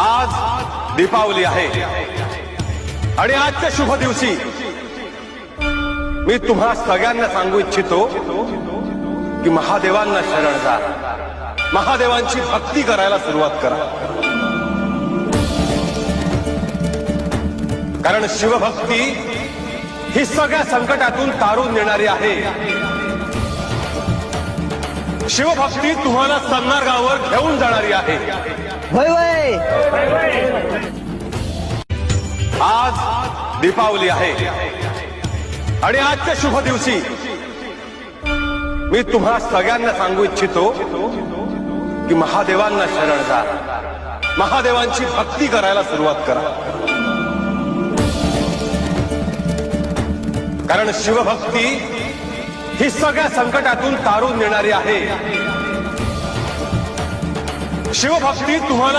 आज दीपावली आहे आणि आजच्या शुभ दिवशी मी तुम्हा सगळ्यांना सांगू इच्छितो की महादेवांना शरण जा, महादेवांची भक्ती करायला सुरुवात करा. कारण शिवभक्ती ही सगळ्या संकटातून तारून नेणारी आहे. शिवभक्ती तुम्हाला सन्मार्गावर घेऊन जाणारी आहे. आज दीपावली आहे आणि आजच्या शुभ दिवशी मी तुम्हा सगळ्यांना सांगू इच्छितो की महादेवांना शरण जा, महादेवांची भक्ती करायला सुरुवात करा. कारण शिवभक्ती ही सगळ्या संकटातून तारून नेणारी आहे. शिवभक्ती तुम्हाला